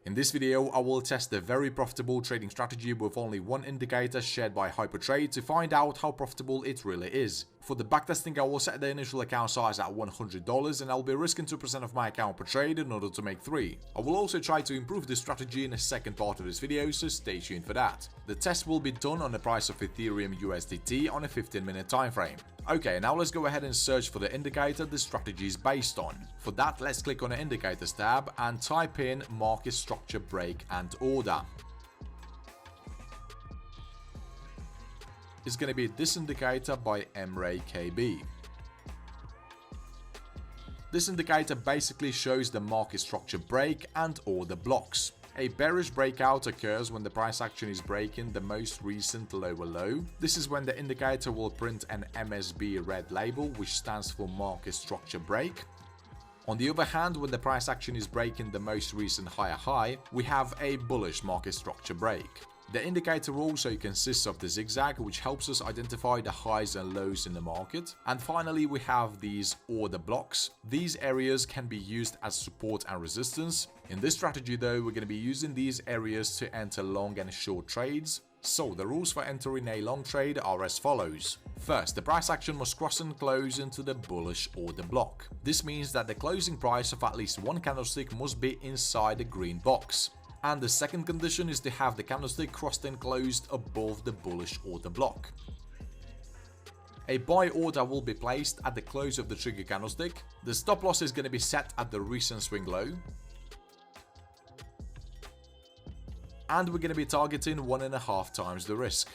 In this video, I will test a very profitable trading strategy with only one indicator shared by HyperTrade to find out how profitable it really is. For the backtesting, I will set the initial account size at $100 and I'll be risking 2% of my account per trade in order to make 3. I will also try to improve this strategy in the second part of this video, so stay tuned for that. The test will be done on the price of Ethereum USDT on a 15-minute time frame. Okay, now let's go ahead and search for the indicator the strategy is based on. For that, let's click on the Indicators tab and type in Market Structure Break and Order. It's going to be this indicator by MRayKB. This indicator basically shows the market structure break and order blocks. A bearish breakout occurs when the price action is breaking the most recent lower low. This is when the indicator will print an MSB red label, which stands for market structure break. On the other hand, when the price action is breaking the most recent higher high, we have a bullish market structure break. The indicator also consists of the zigzag, which helps us identify the highs and lows in the market. And finally, we have these order blocks. These areas can be used as support and resistance. In this strategy though, we're going to be using these areas to enter long and short trades. So the rules for entering a long trade are as follows. First, the price action must cross and close into the bullish order block. This means that the closing price of at least one candlestick must be inside the green box. And the second condition is to have the candlestick crossed and closed above the bullish order block. A buy order will be placed at the close of the trigger candlestick. The stop loss is going to be set at the recent swing low. And we're going to be targeting 1.5 times the risk.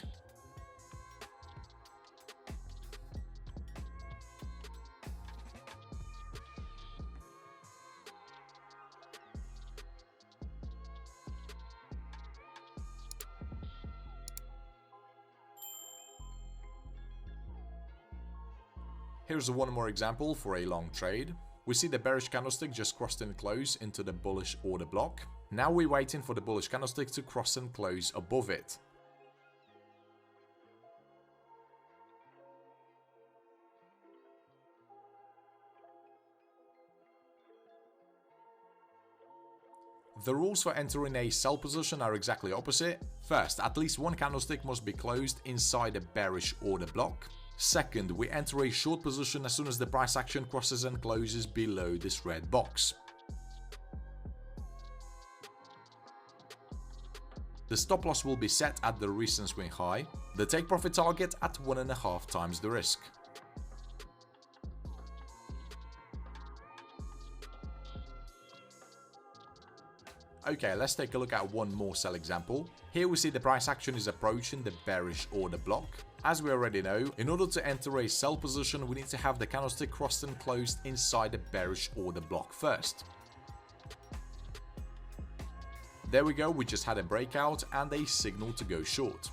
Here's one more example for a long trade. We see the bearish candlestick just crossed and closed into the bullish order block. Now we're waiting for the bullish candlestick to cross and close above it. The rules for entering a sell position are exactly opposite. First, at least one candlestick must be closed inside a bearish order block. Second, we enter a short position as soon as the price action crosses and closes below this red box. The stop loss will be set at the recent swing high, the take profit target at 1.5 times the risk. Okay, let's take a look at one more sell example. Here we see the price action is approaching the bearish order block. As we already know, in order to enter a sell position, we need to have the candlestick crossed and closed inside the bearish order block first. There we go, we just had a breakout and a signal to go short.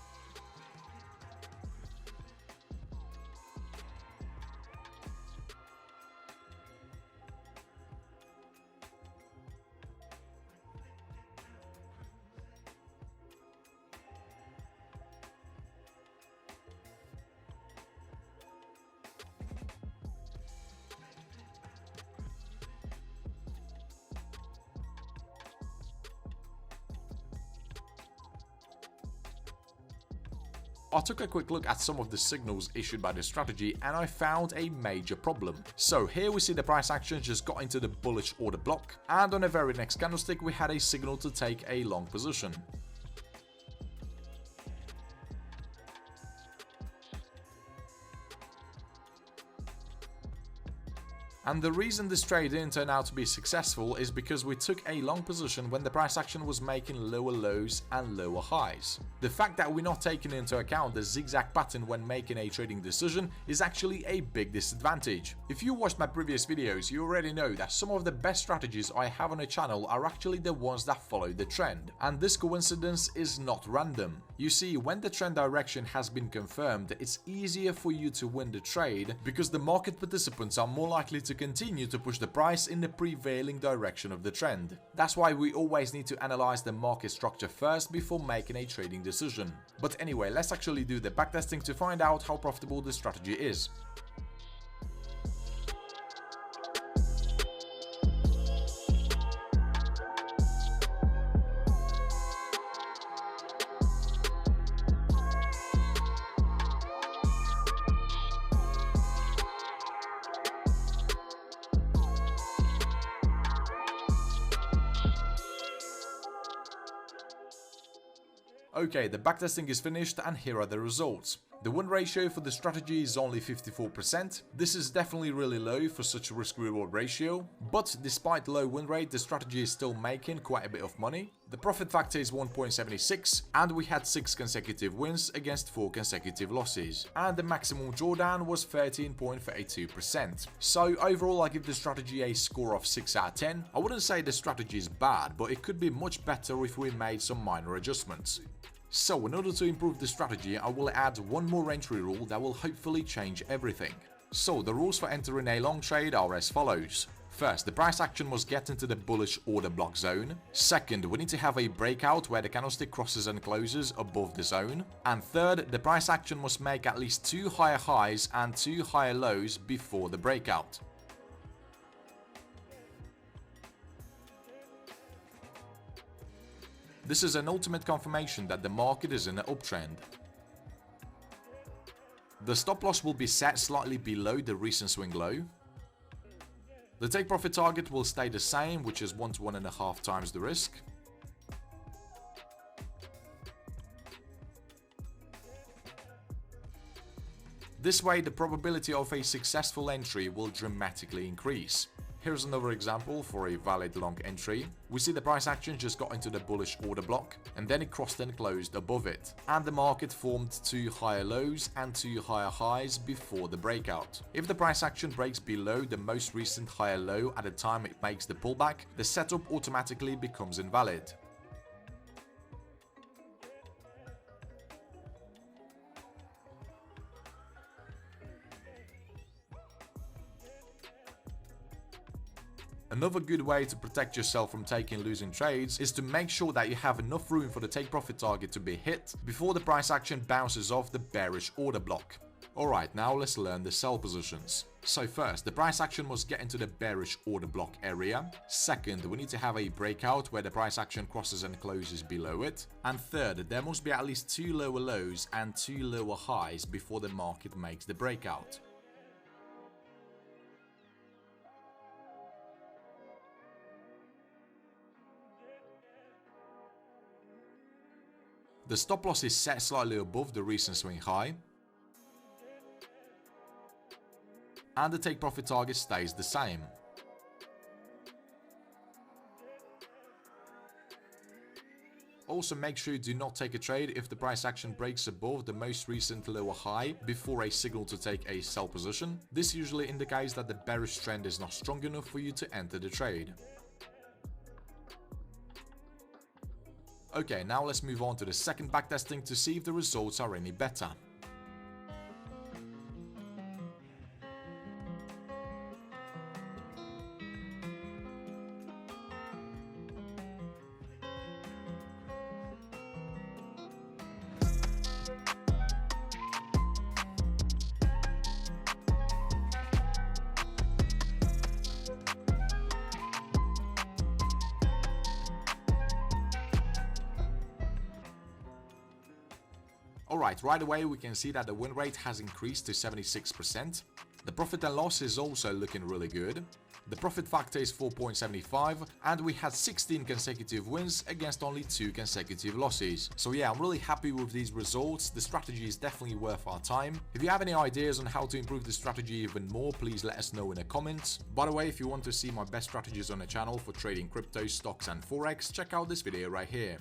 I took a quick look at some of the signals issued by the strategy and I found a major problem. So here we see the price action just got into the bullish order block, and on the very next candlestick we had a signal to take a long position. And the reason this trade didn't turn out to be successful is because we took a long position when the price action was making lower lows and lower highs. The fact that we're not taking into account the zigzag pattern when making a trading decision is actually a big disadvantage. If you watched my previous videos, you already know that some of the best strategies I have on the channel are actually the ones that follow the trend. And this coincidence is not random. You see, when the trend direction has been confirmed, it's easier for you to win the trade because the market participants are more likely to continue to push the price in the prevailing direction of the trend. That's why we always need to analyze the market structure first before making a trading decision. But anyway, let's actually do the backtesting to find out how profitable this strategy is. Okay, the backtesting is finished and here are the results. The win ratio for the strategy is only 54%. This is definitely really low for such a risk-reward ratio, but despite low win rate, the strategy is still making quite a bit of money. The profit factor is 1.76, and we had 6 consecutive wins against 4 consecutive losses, and the maximum drawdown was 13.32%. So overall, I give the strategy a score of 6 out of 10. I wouldn't say the strategy is bad, but it could be much better if we made some minor adjustments. So in order to improve the strategy, I will add one more entry rule that will hopefully change everything. So the rules for entering a long trade are as follows. First, the price action must get into the bullish order block zone. Second, we need to have a breakout where the candlestick crosses and closes above the zone. And third, the price action must make at least 2 higher highs and 2 higher lows before the breakout. This is an ultimate confirmation that the market is in an uptrend. The stop loss will be set slightly below the recent swing low. The take profit target will stay the same, which is 1 to 1.5 times the risk. This way, the probability of a successful entry will dramatically increase. Here's another example for a valid long entry. We see the price action just got into the bullish order block, and then it crossed and closed above it. And the market formed 2 higher lows and 2 higher highs before the breakout. If the price action breaks below the most recent higher low at the time it makes the pullback, the setup automatically becomes invalid. Another good way to protect yourself from taking losing trades is to make sure that you have enough room for the take profit target to be hit before the price action bounces off the bearish order block. Alright, now let's learn the sell positions. So first, the price action must get into the bearish order block area. Second, we need to have a breakout where the price action crosses and closes below it. And third, there must be at least 2 lower lows and 2 lower highs before the market makes the breakout. The stop loss is set slightly above the recent swing high, and the take profit target stays the same. Also, make sure you do not take a trade if the price action breaks above the most recent lower high before a signal to take a sell position. This usually indicates that the bearish trend is not strong enough for you to enter the trade. Okay, now let's move on to the second backtesting to see if the results are any better. Alright, right away we can see that the win rate has increased to 76%. The profit and loss is also looking really good. The profit factor is 4.75, and we had 16 consecutive wins against only 2 consecutive losses. So yeah, I'm really happy with these results. The strategy is definitely worth our time. If you have any ideas on how to improve the strategy even more, please let us know in the comments. By the way, if you want to see my best strategies on the channel for trading crypto, stocks and forex, check out this video right here.